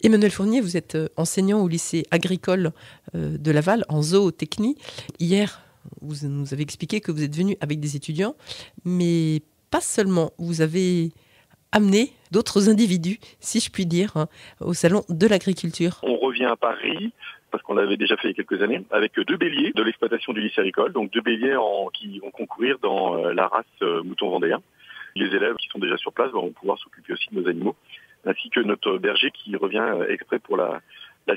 Emmanuel Fournier, vous êtes enseignant au lycée agricole de Laval en zootechnie. Hier, vous nous avez expliqué que vous êtes venu avec des étudiants, mais pas seulement. Vous avez amené d'autres individus, si je puis dire, au salon de l'agriculture. On revient à Paris, parce qu'on l'avait déjà fait il y a quelques années, avec 2 béliers de l'exploitation du lycée agricole, donc 2 béliers qui vont concourir dans la race mouton vendéen. Les élèves qui sont déjà sur place vont pouvoir s'occuper aussi de nos animaux, ainsi que notre berger qui revient exprès pour la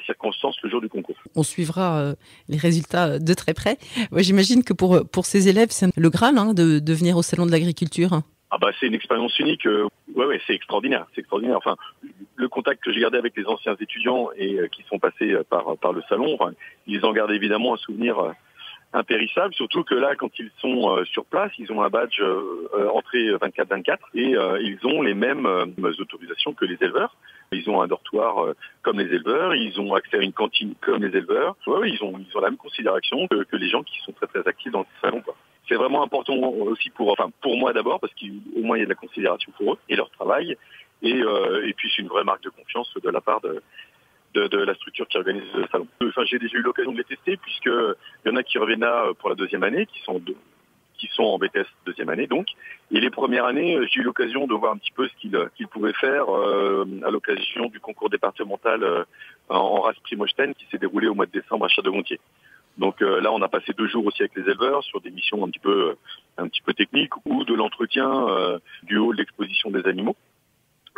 circonstance le jour du concours. On suivra les résultats de très près. Ouais, j'imagine que pour ces élèves, c'est le Graal de venir au salon de l'agriculture. Ah bah c'est une expérience unique. Ouais, c'est extraordinaire. C'est extraordinaire. Enfin, le contact que j'ai gardé avec les anciens étudiants et qui sont passés par le salon, enfin, ils en gardent évidemment un souvenir impérissable. Surtout que là, quand ils sont sur place, ils ont un badge entrée 24/24 et ils ont les mêmes autorisations que les éleveurs. Ils ont un dortoir comme les éleveurs. Ils ont accès à une cantine comme les éleveurs. Ouais, ils ont la même considération que les gens qui sont très très actifs dans le salon, quoi. C'est vraiment important aussi pour moi d'abord, parce qu'au moins il y a de la considération pour eux et leur travail. Et puis c'est une vraie marque de confiance de la part de la structure qui organise le salon. Enfin, j'ai déjà eu l'occasion de les tester, puisqu'il y en a qui reviennent là pour la deuxième année, qui sont en BTS deuxième année donc. Et les premières années, j'ai eu l'occasion de voir un petit peu ce qu'ils pouvaient faire à l'occasion du concours départemental en race Primostein qui s'est déroulé au mois de décembre à Château-Gontier. Donc là, on a passé 2 jours aussi avec les éleveurs sur des missions un petit peu techniques ou de l'entretien du hall d'exposition des animaux.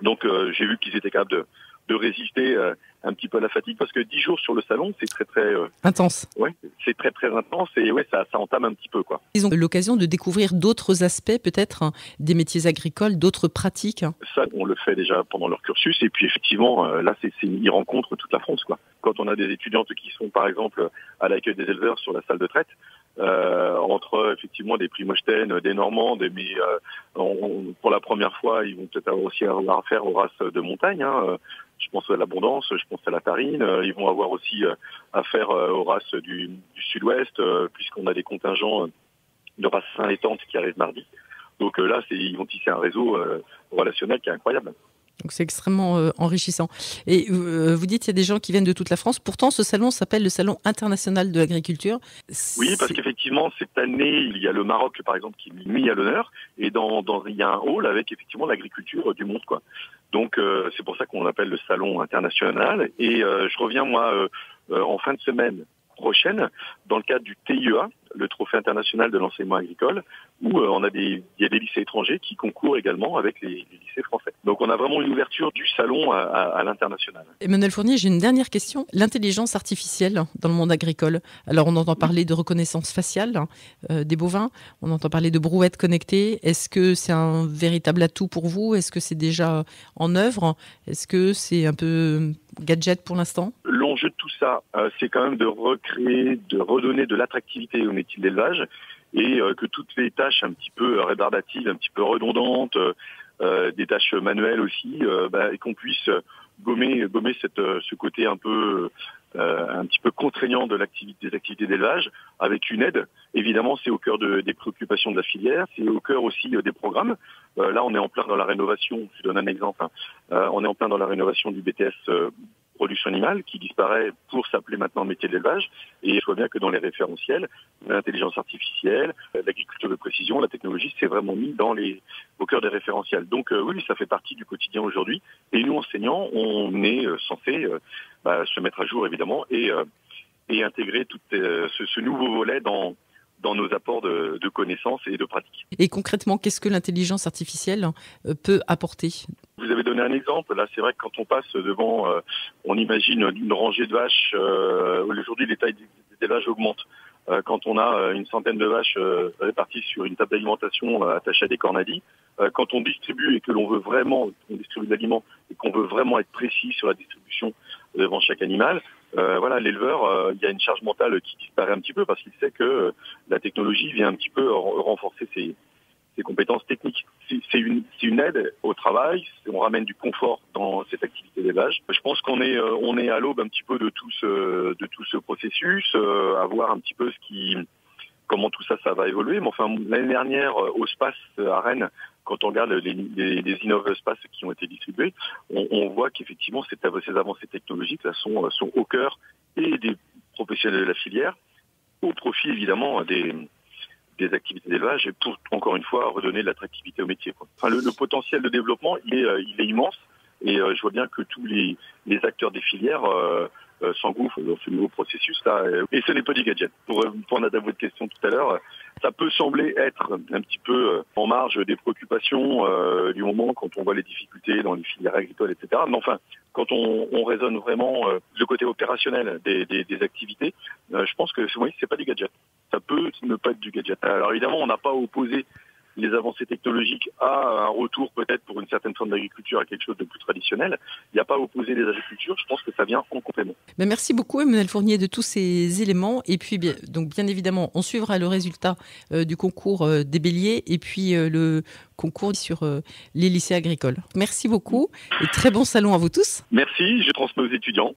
Donc j'ai vu qu'ils étaient capables de résister un petit peu à la fatigue, parce que 10 jours sur le salon, c'est très très intense. Ouais, c'est très très intense et ouais, ça entame un petit peu, quoi. Ils ont l'occasion de découvrir d'autres aspects peut-être des métiers agricoles, d'autres pratiques. Ça, on le fait déjà pendant leur cursus, et puis effectivement, là, ils rencontrent toute la France, quoi. Quand on a des étudiantes qui sont par exemple à l'accueil des éleveurs sur la salle de traite, entre effectivement des Primostein, des Normandes, mais pour la première fois, ils vont peut-être aussi avoir affaire aux races de montagne. Je pense à l'Abondance, je pense à la Tarine. Ils vont avoir aussi affaire aux races du Sud-Ouest, puisqu'on a des contingents de races allaitantes qui arrivent mardi. Donc là, ils vont tisser un réseau relationnel qui est incroyable. Donc c'est extrêmement enrichissant. Et vous dites qu'il y a des gens qui viennent de toute la France. Pourtant, ce salon s'appelle le Salon international de l'agriculture. Oui, parce qu'effectivement, cette année, il y a le Maroc, par exemple, qui est mis à l'honneur. Et il y a un hall avec effectivement l'agriculture du monde, quoi. Donc c'est pour ça qu'on l'appelle le Salon international. Et je reviens, moi, en fin de semaine prochaine, dans le cadre du TIEA, le Trophée international de l'enseignement agricole, où il y a des lycées étrangers qui concourent également avec les lycées français. Donc on a vraiment une ouverture du salon à l'international. Emmanuel Fournier, j'ai une dernière question. L'intelligence artificielle dans le monde agricole. Alors on entend parler de reconnaissance faciale des bovins, on entend parler de brouettes connectées. Est-ce que c'est un véritable atout pour vous? Est-ce que c'est déjà en œuvre? Est-ce que c'est un peu gadget pour l'instant? L'enjeu de tout ça, c'est quand même de recréer, de redonner de l'attractivité au métier de l'élevage, et que toutes les tâches un petit peu rébarbatives, un petit peu redondantes, des tâches manuelles aussi, et qu'on puisse gommer ce côté un petit peu contraignant des activités d'élevage, avec une aide. Évidemment, c'est au cœur des préoccupations de la filière, c'est au cœur aussi des programmes. Là, on est en plein dans la rénovation. Je donne un exemple. On est en plein dans la rénovation du BTS production animale, qui disparaît pour s'appeler maintenant métier de l'élevage. Et je vois bien que dans les référentiels, l'intelligence artificielle, l'agriculture de précision, la technologie, c'est vraiment mis au cœur des référentiels. Donc oui, ça fait partie du quotidien aujourd'hui. Et nous, enseignants, on est censés se mettre à jour, évidemment, et intégrer tout ce nouveau volet dans nos apports de connaissances et de pratiques. Et concrètement, qu'est-ce que l'intelligence artificielle peut apporter? Vous avez donné un exemple. Là, c'est vrai que quand on passe devant, on imagine une rangée de vaches. Aujourd'hui, les tailles des vaches augmentent. Quand on a une centaine de vaches réparties sur une table d'alimentation attachée à des cornadis, quand on distribue et que l'on veut vraiment, on distribue de l'aliment et qu'on veut vraiment être précis sur la distribution devant chaque animal, l'éleveur, il y a une charge mentale qui disparaît un petit peu, parce qu'il sait que la technologie vient un petit peu renforcer ses compétences techniques. C'est une aide au travail, on ramène du confort dans cette activité d'élevage. Je pense qu'on est à l'aube un petit peu de tout ce processus, à voir un petit peu comment tout ça va évoluer. Mais enfin, l'année dernière, au SPACE à Rennes, quand on regarde les InnovSpace qui ont été distribués, on voit qu'effectivement ces avancées technologiques là sont au cœur et des professionnels de la filière, au profit évidemment des activités d'élevage et pour, encore une fois, redonner de l'attractivité au métier. Enfin, le potentiel de développement, il est immense et je vois bien que tous les acteurs des filières s'engouffrent dans ce nouveau processus-là. Et ce n'est pas du gadget. Pour répondre à votre question tout à l'heure, ça peut sembler être un petit peu en marge des préoccupations du moment quand on voit les difficultés dans les filières agricoles, etc. Mais enfin, quand on raisonne vraiment le côté opérationnel des activités, je pense que oui, c'est pas du gadget. Ça peut ne pas être du gadget. Alors évidemment, on n'a pas opposé les avancées technologiques à un retour peut-être pour une certaine forme d'agriculture à quelque chose de plus traditionnel. Il n'y a pas à opposer les agricultures, je pense que ça vient en complément. Mais merci beaucoup Emmanuel Fournier de tous ces éléments et puis bien évidemment on suivra le résultat du concours des béliers et puis le concours sur les lycées agricoles. Merci beaucoup et très bon salon à vous tous. Merci, je transmets aux étudiants.